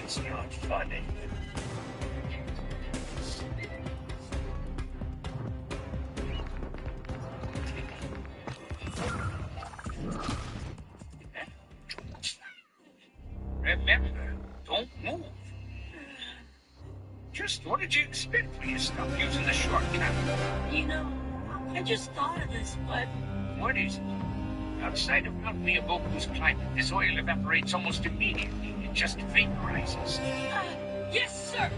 It's not funny. Remember, don't move. Just what did you expect when you stopped using the shortcut? You know, I just thought of this, but... What is it? Outside of Mount Miyaboku's climate, this oil evaporates almost immediately. It just vaporizes. Yes, sir!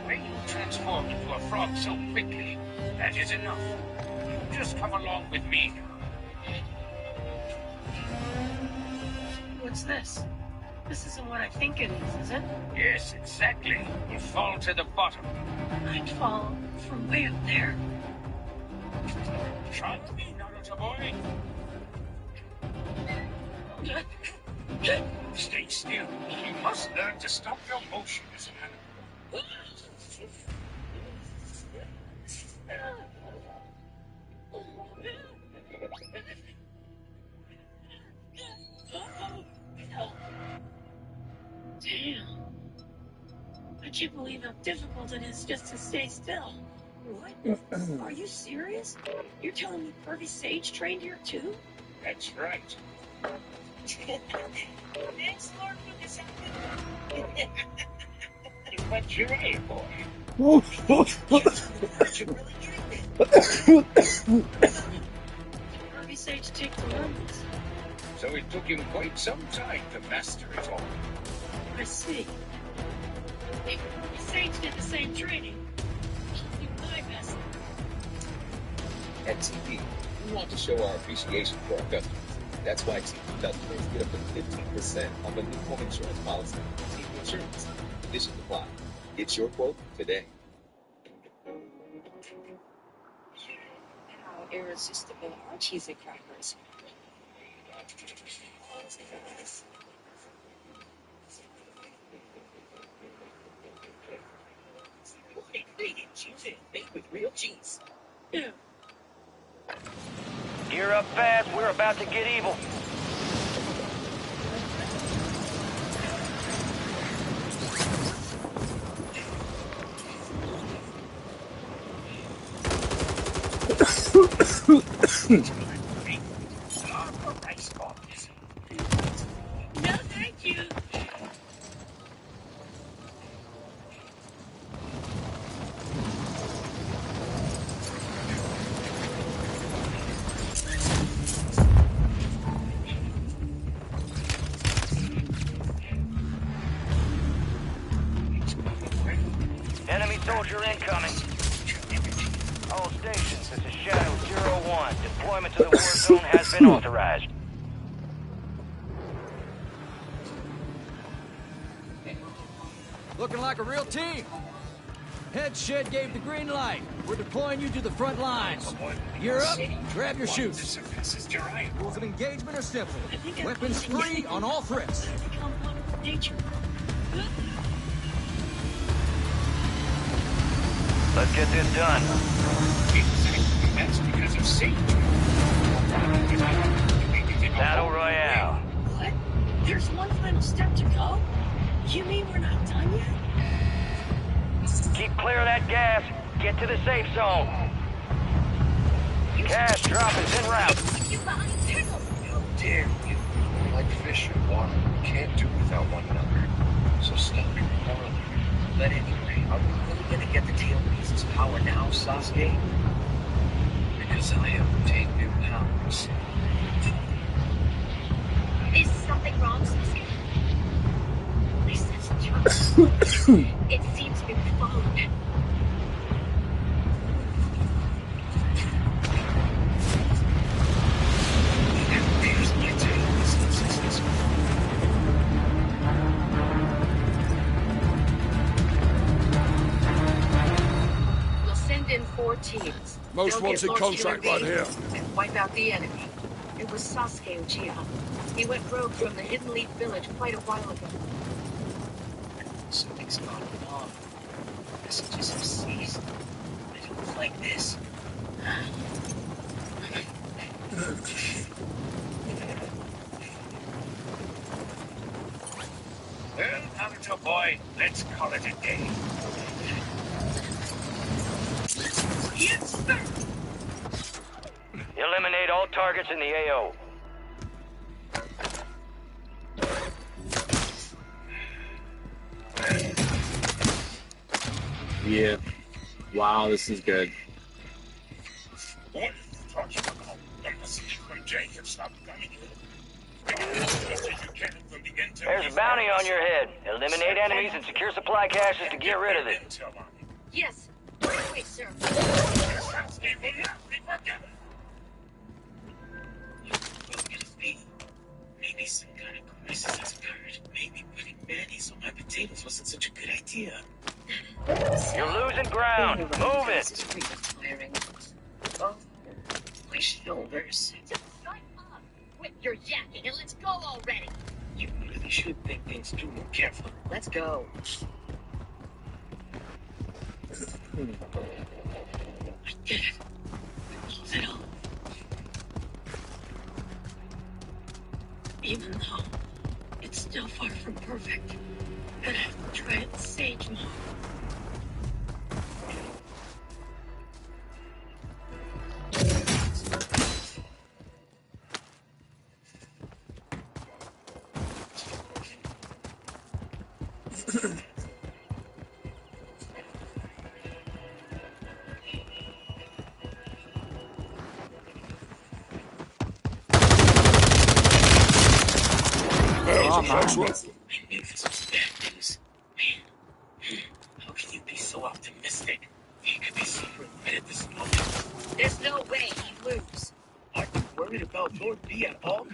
The way you transformed into a frog so quickly, that is enough. You just come along with me now. What's this? This isn't what I think it is it? Yes, exactly. You fall to the bottom. I'd fall from way up there. Try me, Naruto boy. Stay still. You must learn to stop your motion as an animal. Damn. I can't believe how difficult it is just to stay still. What? Are you serious? You're telling me Pervy Sage trained here too? That's right. Thanks, Lord, for this happening. But you're a boy. You're really getting it. Pervy Sage take to learn this. So it took him quite some time to master it all. I see. Sage did the same training. You my master. At TV, we want to show our appreciation for our customers. That's why TV customers get up to 15% on the new home insurance policy. TV Insurance. Conditions apply. Get your quote today. How irresistible are cheesy crackers? Cheese baked with real cheese. Yeah. Gear up fast, we're about to get evil. No, thank you. Enemy soldier incoming. All stations, this is Shadow 01. Deployment to the war zone has been authorized. Looking like a real team. Head shed gave the green light. We're deploying you to the front lines. Gear up, grab your shoots. Rules of engagement are simple. Weapons free on all threats. Nature. Let's get this done. That's because of Sage. Battle Royale. What? There's one final step to go? You mean we're not done yet? Keep clear of that gas. Get to the safe zone. Gas drop is en route. You behind Pickle! How dare you? Like fish and water, we can't do without one another. So stop your quarreling. But anyway, are we really gonna get the tail piece's power now, Sasuke? Because I have obtained new powers. Is something wrong, Sasuke? I sense trouble. It seems to be followed. There's my tail. We'll send in 4 teams. Most wanted contract right here. And wipe out the enemy. It was Sasuke Uchiha. He went rogue from the Hidden Leaf Village quite a while ago. Something's gone wrong. Messages have ceased. I don't like this. Well, Naruto boy, boy. Let's call it a day. Yes, sir. Eliminate all targets in the AO. Yeah. Wow, this is good. What are you talking about? The message from Jay have stopped coming in. There's a bounty on your head. Eliminate enemies and secure supply caches to get rid of it. Yes. Wait, sir. Maybe some kind of crisis has occurred. Maybe putting mayonnaise on my potatoes wasn't such a good idea. You're losing ground. Move it. This is re-retiring. Oh, my shoulders. Just shut up. Quit your yakking and let's go already. You really should think things through more carefully. Let's go. I did it. Close it all. Even though it's still far from perfect, but I have to try it sage mode. Close one. I knew this was bad news. Man, how can you be so optimistic? He could be super right at this moment. There's no way he'd lose. Are you worried about Lord B at all?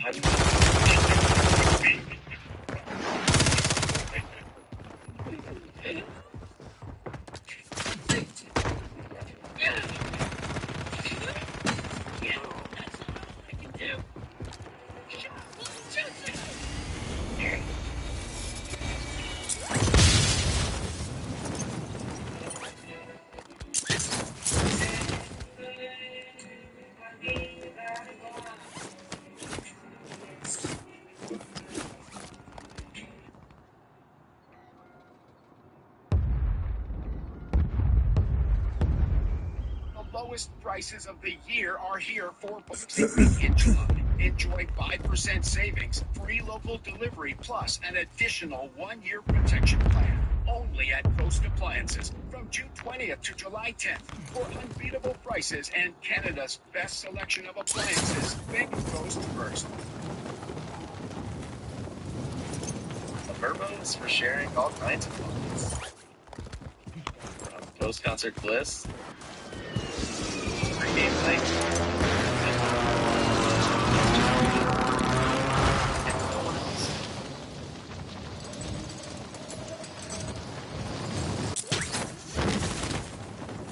Lowest prices of the year are here for enjoy 5% savings, free local delivery, plus an additional 1-year protection plan. Only at Coast Appliances from June 20th to July 10th. For unbeatable prices and Canada's best selection of appliances, think Coast first. A Verbos for sharing all kinds of moments. From post-concert bliss, gameplay.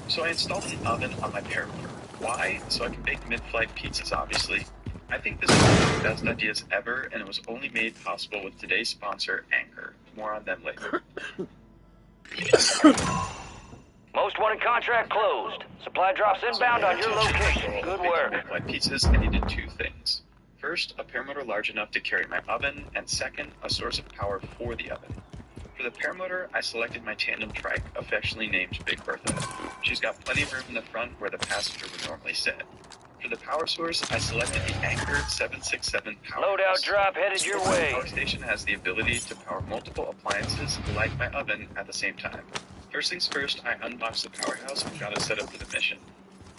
So I installed an oven on my paramotor. Why? So I can bake mid-flight pizzas, obviously. I think this is one of the best ideas ever, and it was only made possible with today's sponsor, Anchor. More on them later. Most wanted contract closed. Supply drops inbound on your location. Good work. My pizzas, I needed two things. First, a paramotor large enough to carry my oven, and second, a source of power for the oven. For the paramotor, I selected my tandem trike, affectionately named Big Bertha. She's got plenty of room in the front where the passenger would normally sit. For the power source, I selected the Anchor 767 power. Loadout drop headed your way. The power station has the ability to power multiple appliances, like my oven, at the same time. First things first, I unboxed the powerhouse and got it set up for the mission.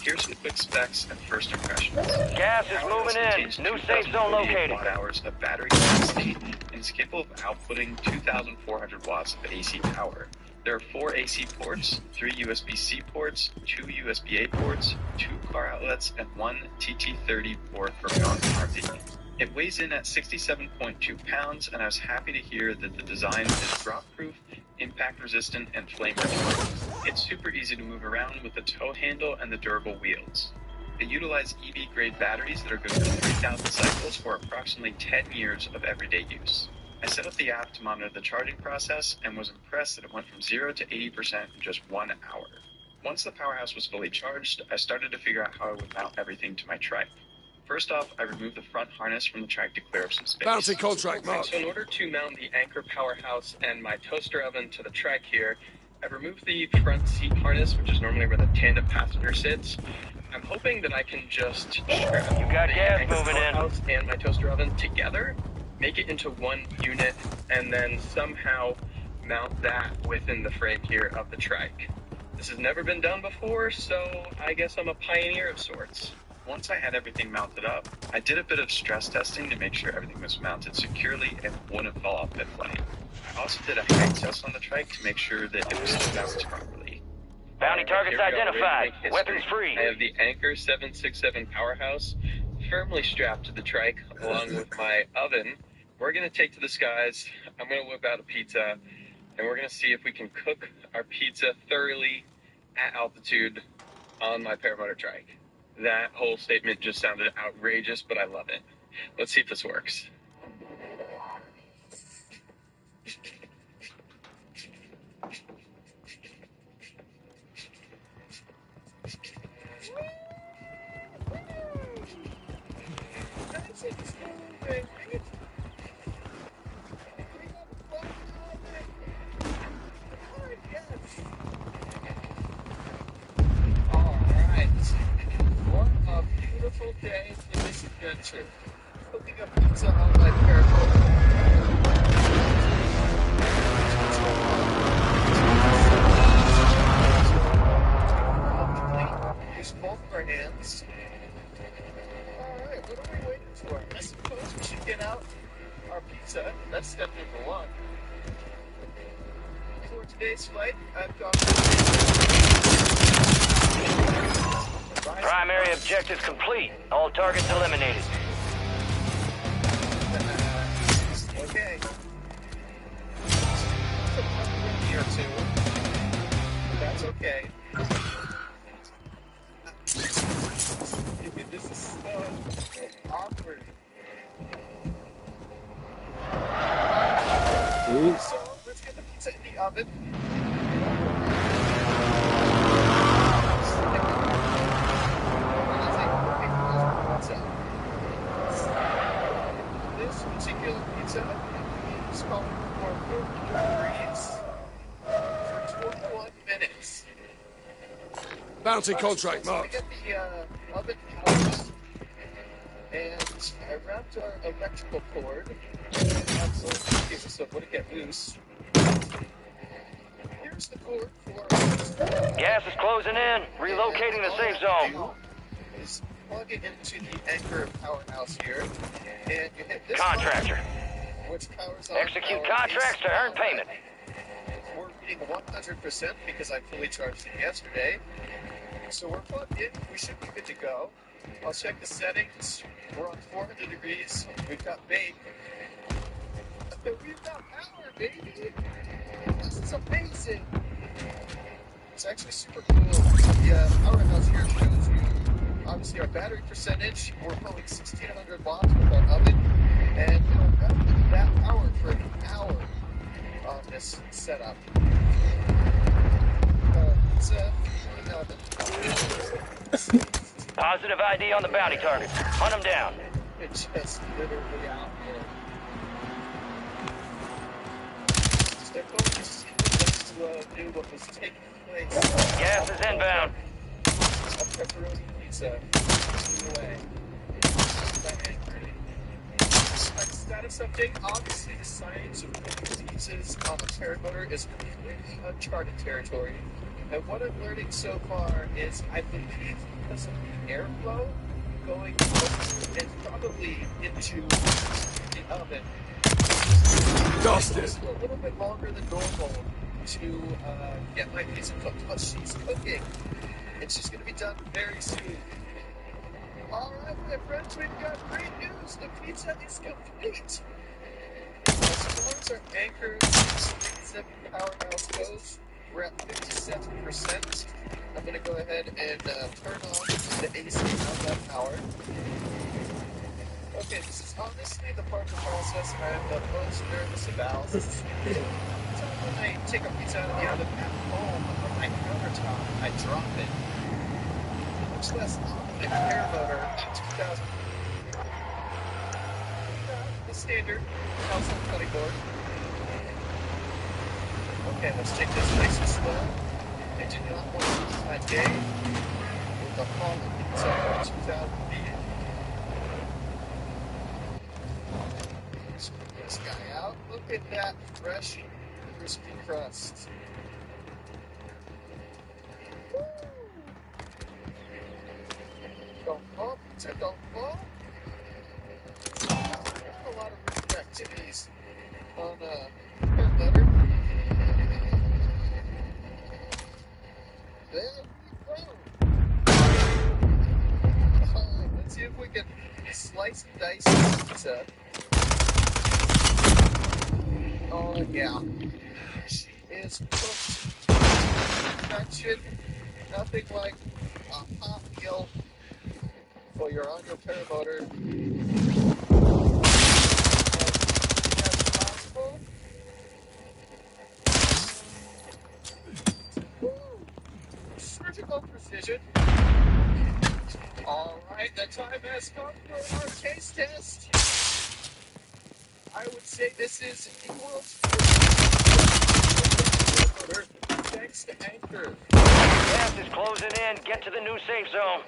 Here's some quick specs and first impressions. Gas is moving in. New safe zone located. Watt-hours of battery capacity and is capable of outputting 2,400 watts of AC power. There are 4 AC ports, 3 USB-C ports, 2 USB-A ports, 2 car outlets, and 1 TT30 port for power RV. It weighs in at 67.2 pounds, and I was happy to hear that the design is drop-proof, impact-resistant, and flame-retardant. It's super easy to move around with the tow handle and the durable wheels. They utilize EV-grade batteries that are good for 3,000 cycles for approximately 10 years of everyday use. I set up the app to monitor the charging process and was impressed that it went from 0 to 80% in just 1 hour. Once the powerhouse was fully charged, I started to figure out how I would mount everything to my trike. first off, I removed the front harness from the trike to clear up some space. Bounty contract mark. So in order to mount the anchor powerhouse and my toaster oven to the trike here, I've removed the front seat harness, which is normally where the tandem passenger sits. I'm hoping that I can just strap You got the gas anchor moving in. powerhouse and my toaster oven together, make it into one unit, and then somehow mount that within the frame here of the trike. This has never been done before, so I guess I'm a pioneer of sorts. Once I had everything mounted up, I did a bit of stress testing to make sure everything was mounted securely and wouldn't fall off mid-flight. I also did a height test on the trike to make sure that it was still mounted properly. Bounty targets Here we go, identified. ready to make Weapons history. free. I have the Anchor 767 powerhouse firmly strapped to the trike along with my oven. We're going to take to the skies. I'm going to whip out a pizza, and we're going to see if we can cook our pizza thoroughly at altitude on my paramotor trike. That whole statement just sounded outrageous, but I love it. Let's see if this works. Beautiful day in this adventure. Cooking up pizza on my paramotor. Use both of our hands. Alright, what are we waiting for? I suppose we should get out our pizza. That's step number one. For today's flight, I've got Primary objective complete. All targets eliminated. Okay. Here too. That's okay. This is so awkward. So let's get the pizza in the oven. This particular pizza is called for 40 degrees for 21 minutes. Bounty contract So we mark. get the oven out, and I wrapped our electrical cord. So it wouldn't get loose. Here's the cord for Gas is closing in. Relocating the safe zone. Is plug it into the anchor powerhouse here, and you hit this Contractor. button, which powers on Execute our contracts to earn payment. We're reading 100% because I fully charged it yesterday. So we're plugged in. We should be good to go. I'll check the settings. We're on 400 degrees. We've got bait. We've got power, baby. This is amazing. It's actually super cool. The powerhouse here shows you obviously our battery percentage. We're pulling 1600 watts with our oven, and it'll run that power for an hour on this setup. Positive ID on the bounty target. Hunt him down. It's just literally out here. Step over just to do what was taking place. Gas is inbound. A pepperoni pizza. Away. Status update. Obviously, the science of diseases on the paramotor is completely uncharted territory. And what I'm learning so far is, I believe, because of the airflow going over and probably into the oven, Dusted. it's a little bit longer than normal to get my pizza cooked. But she's cooking, and she's going to be done very soon. All right, my friends, we've got great news. The pizza is complete. As far as our Anchor 7 powerhouse goes, we're at 57%. I'm going to go ahead and turn on the AC on that power. Okay, this is honestly the part of the process I'm the most nervous about. When I take a pizza out of the oven at home on my countertop, I drop it. Much less on the paramotor in 2000. standard household cutting board. Okay, let's take this nice and slow. I do not want to lose that day with the falling inside 2,000 feet. Let's put this guy out. Look at that fresh, crispy crust. Woo! Don't fall, pizza, don't fall. A lot of activities on peanut butter. There we go. Let's see if we can slice and dice this pizza. Oh yeah, she is cooked. Perfection. Nothing like a hot meal while you're on your paramotor. As possible. Woo! Surgical precision. Alright, the time has come for our taste test. I would say this is the world's first thanks to Anchor. Gas is closing in. Get to the new safe zone.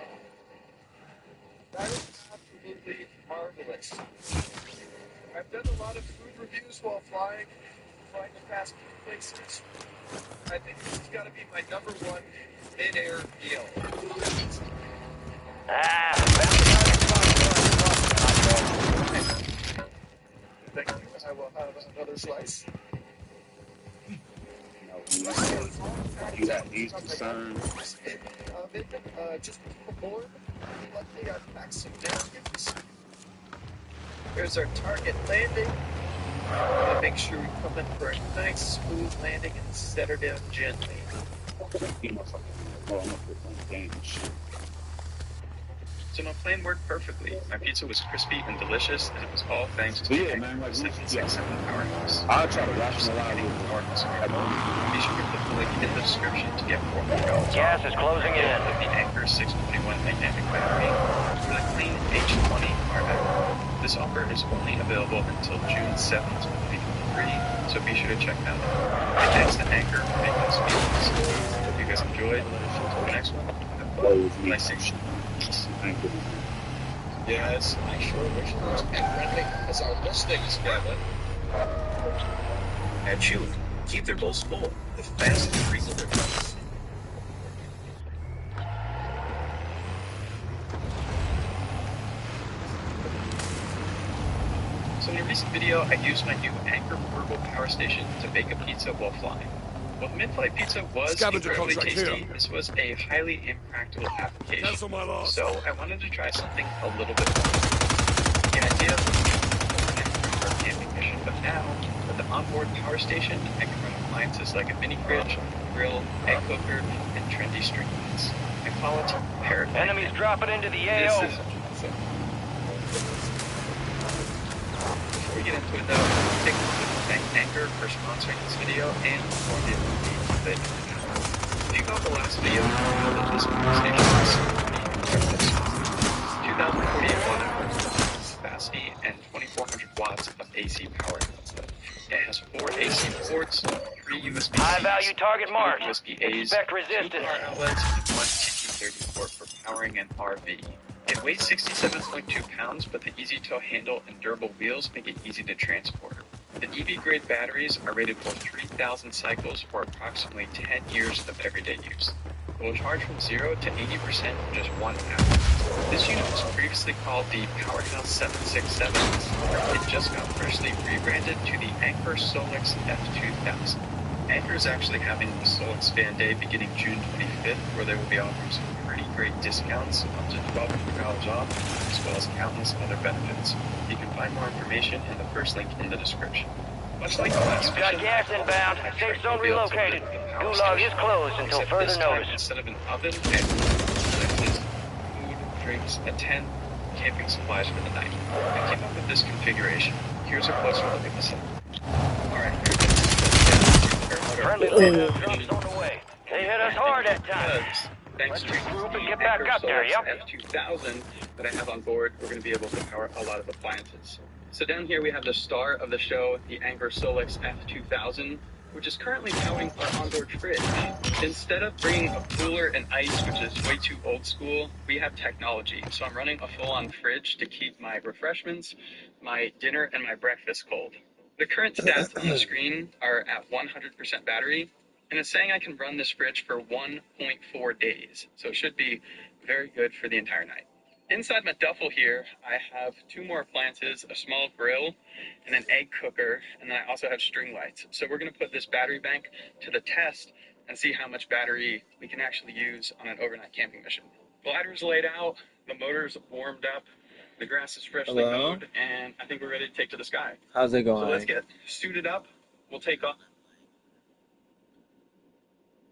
That is absolutely marvelous. I've done a lot of food reviews while flying to fast food places. I think this has got to be my #1 mid-air meal. Thank you. I will have another slice. You got these concerns. Just before, luckily I packed some napkins. There's our target landing. I'm going to make sure we come in for a nice smooth landing and set her down gently. So my plan worked perfectly. My pizza was crispy and delicious, and it was all thanks to the 767 Powerhouse. I'll try to rationalize it. Be sure to click the link in the description to get $400 Gas is closing in. With the Anchor 621 magnetic battery for the clean H20 hardback. This offer is only available until June 7th, 2023, so be sure to check that out. And thanks to Anchor for making this video possible. Hope you guys enjoyed. Until the next one, nice section. Yes, I sure wish it was pet-friendly as our listings, Kevin. At Chewy, keep their bowls full with fast and free deliveries. So in a recent video, I used my new Anchor portable power station to bake a pizza while flying. While the mid-flight pizza was incredibly tasty, this was a highly impractical application. So I wanted to try something a little bit more. The idea was for a camping mission, but now, with the onboard power station, I can run appliances like a mini fridge, grill, egg cooker, and trendy string lights. I call it Paradigm. Enemies dropping into the AO. This is awesome. Before we get into it though, take a look to thank Anchor for sponsoring this video and for the ability to if you go to the last video, this power station is 2,048 watt capacity and 2,400 watts of AC power output. It has 4 AC ports, 3 USB-Cs, High-value target marked. USB-As, Expect 2 resistance. power outlets, and 1 TT30 port for powering an RV. It weighs 67.2 pounds, but the easy-tow handle and durable wheels make it easy to transport. The EV-grade batteries are rated for 3,000 cycles for approximately 10 years of everyday use. It will charge from 0 to 80% in just 1 hour. This unit was previously called the Powerhouse 767. It just got freshly rebranded to the Anchor Solix F2000. Anchor is actually having a Solix Fan Day beginning June 25th, where they will be offering some pretty great discounts, up to $1,200 off, as well as countless other benefits. You can find more information in the first link in the description. Much like the last You've got gas inbound. Safe zone relocated. Gulag is closed until further notice. Instead of an oven and food, drinks, a tent, camping supplies for the night. I came up with this configuration. Here's a closer look at the setup. Alright, Friendly loadout drops on the way. They hit us hard at times. Thanks to group and get back up there, yep. F2000 that I have on board, we're going to be able to power a lot of appliances. So down here we have the star of the show, the Angler Solix F2000, which is currently powering our onboard fridge. Instead of bringing a cooler and ice, which is way too old school, we have technology. So I'm running a full-on fridge to keep my refreshments, my dinner, and my breakfast cold. The current stats on the screen are at 100% battery, and it's saying I can run this fridge for 1.4 days. So it should be very good for the entire night. Inside my duffel here, I have 2 more appliances, a small grill, and an egg cooker, and then I also have string lights. So we're going to put this battery bank to the test and see how much battery we can actually use on an overnight camping mission. The ladder's laid out, the motor's warmed up, the grass is freshly mowed, and I think we're ready to take to the sky. How's it going? So let's get suited up. We'll take off.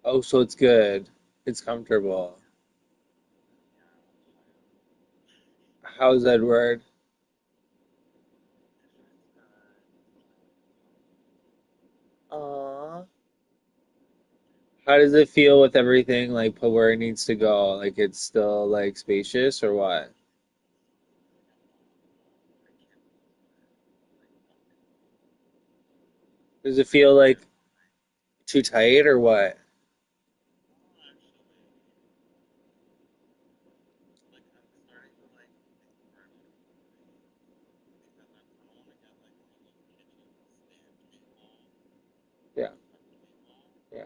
Oh, so it's good. It's comfortable. How's Edward? Aww. How does it feel with everything like put where it needs to go? Like it's still like spacious or what? Does it feel like too tight or what? Yeah, yeah.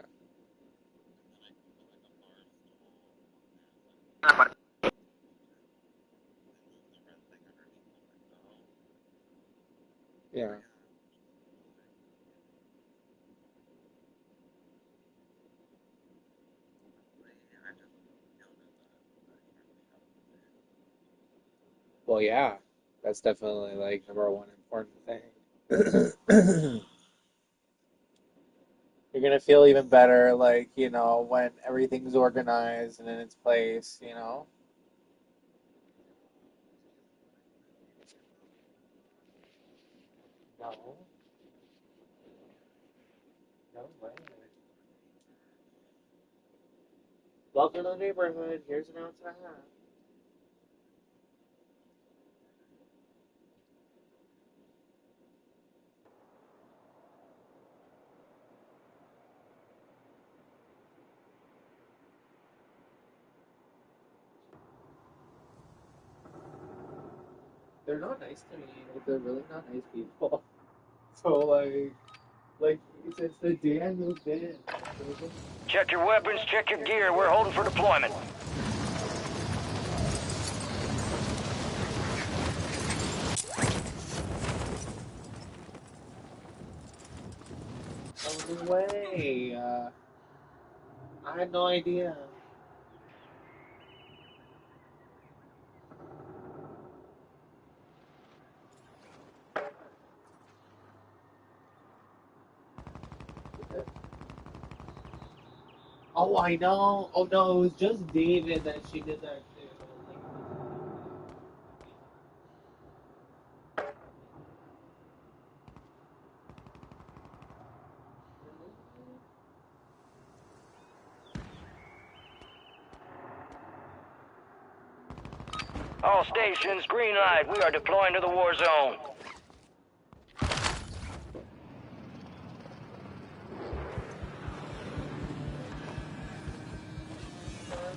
Yeah. Well, yeah. That's definitely like number one important thing. You're gonna feel even better, like, when everything's organized and in its place. No, no way. Welcome to the neighborhood. Here's an ounce and a half. They're not nice to me. Like, they're really not nice people. So, like since the day I moved in, Check your weapons, check your gear. We're holding for deployment. no way. I had no idea. Oh, I know. Oh no, it was just David that she did that to. All stations, green light. We are deploying to the war zone.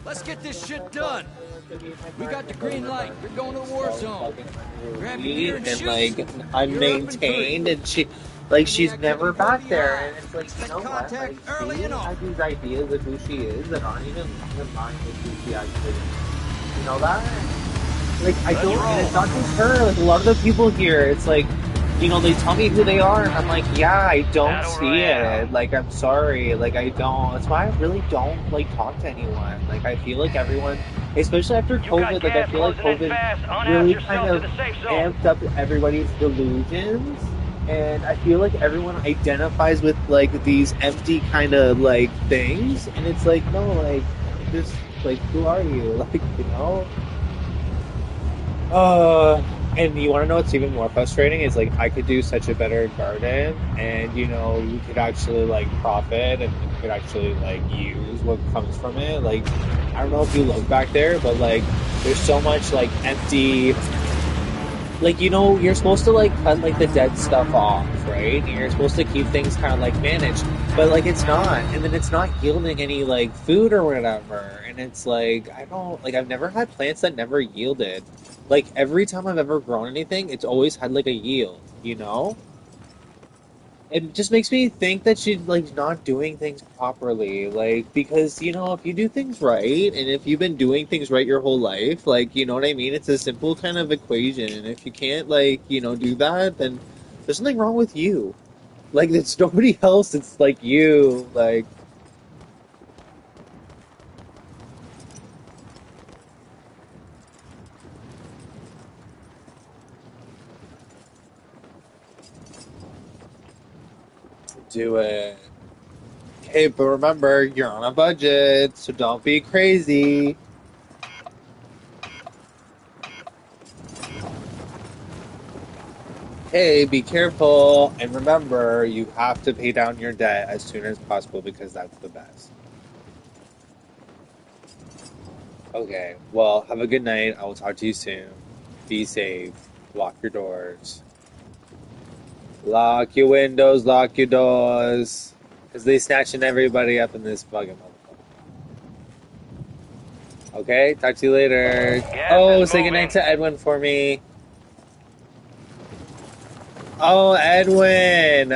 Let's get this shit done. We got the green light. You're going to the war zone. Grab your gear and And shoot. like You're up in unmaintained, three. and she's Any never activity back before you there, arrive. and it's like, you know what, Contact like early she and has often. these ideas of who she is that aren't even in line with who she actually is. You know that? Like, I Let's don't, and it's roll. not just her, like a lot of the people here, it's like, they tell me who they are, and I'm like, yeah, I don't Battle see Royale. it. Like, I'm sorry, like, I don't. That's why I really don't, like, talk to anyone. Like, I feel like everyone, especially after You got COVID, like, I gas feel like closing in COVID fast. Unass really kind yourself to of the safe zone. amped up everybody's delusions. And I feel like everyone identifies with, like, these empty kind of, like, things. And it's like, no, like, just, like, who are you? Like. And you want to know what's even more frustrating is like I could do such a better garden, and we could actually like profit, and we could actually like use what comes from it. Like I don't know if you look back there, but like there's so much like empty like, you know, you're supposed to like cut like the dead stuff off, right? And you're supposed to keep things kind of like managed, but like it's not, and then it's not yielding any like food or whatever. And it's like I don't like I've never had plants that never yielded. Like every time I've ever grown anything, it's always had like a yield, you know? It just makes me think that she's like not doing things properly. Like, because, you know, if you do things right and if you've been doing things right your whole life, like, you know what I mean? It's a simple kind of equation. And if you can't, like, you know, do that, then there's something wrong with you. Like, it's nobody else, it's like you. Like, do it. Okay, but remember, you're on a budget, so don't be crazy. Hey, be careful, and remember, you have to pay down your debt as soon as possible because that's the best. Okay, well, have a good night. I will talk to you soon. Be safe. Lock your doors. Lock your windows, lock your doors. Because they snatching everybody up in this fucking motherfucker. Okay, talk to you later. Oh, say goodnight to Edwin for me. Oh, Edwin!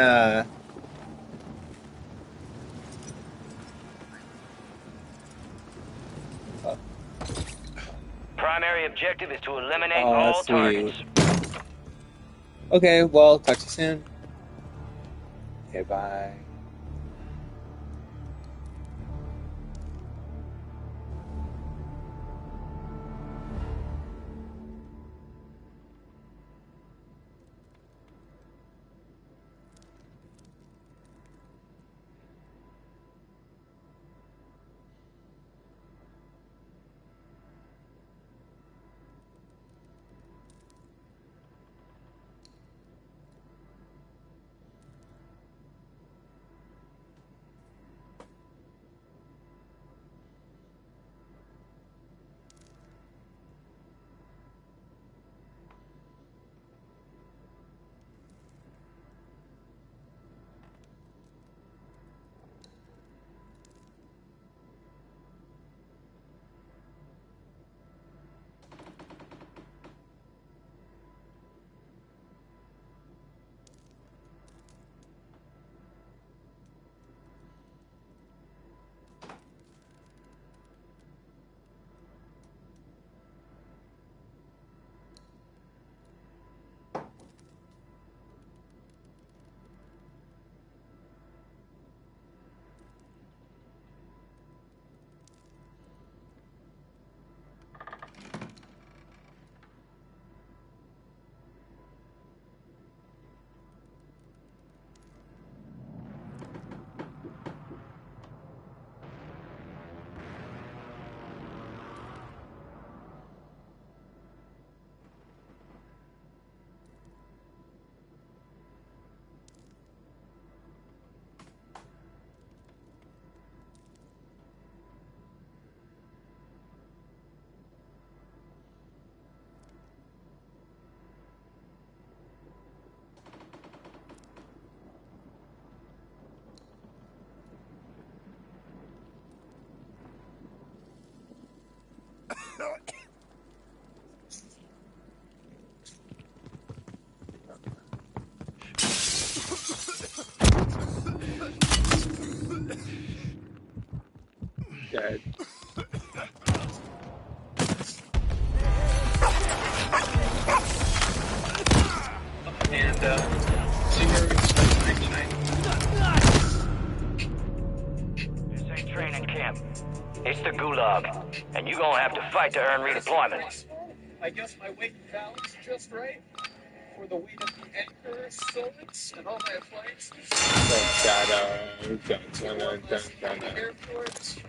Primary objective is to eliminate all sweet. targets. Okay, well, talk to you soon. Okay, bye. Dead. And, see where we spend time tonight? This ain't training camp. It's the gulag. And you're gonna have to fight to earn redeployment. I guess my weight and balance just right for the weight of the anchor, swords, and all my appliances. Airport.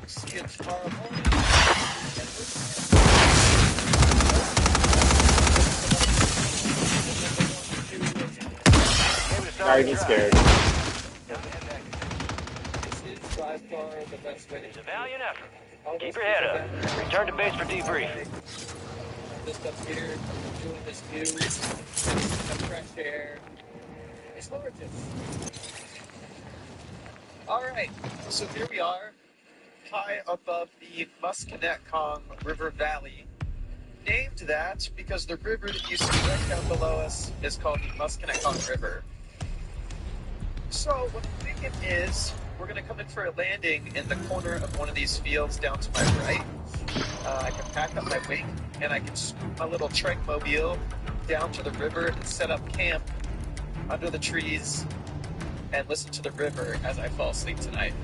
See you tomorrow morning. Sorry, I'm scared. This is by far the best way. It's a valiant effort. Keep your head up. Return to base for debrief. this stuff here, doing this view, some fresh air. It's gorgeous. Alright, so here we are, high above the Musconetcong River Valley. Named that because the river that you see right down below us is called the Musconetcong River. So what I'm thinking is we're going to come in for a landing in the corner of one of these fields down to my right. I can pack up my wing and I can scoop my little trek mobile down to the river and set up camp under the trees and listen to the river as I fall asleep tonight.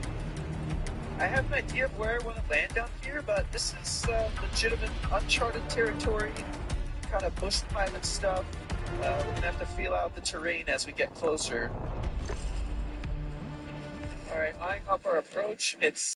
I have an idea of where I want to land down here, but this is legitimate uncharted territory, kind of bush pilot stuff. We're going to have to feel out the terrain as we get closer. Alright, eyeing up our approach. It's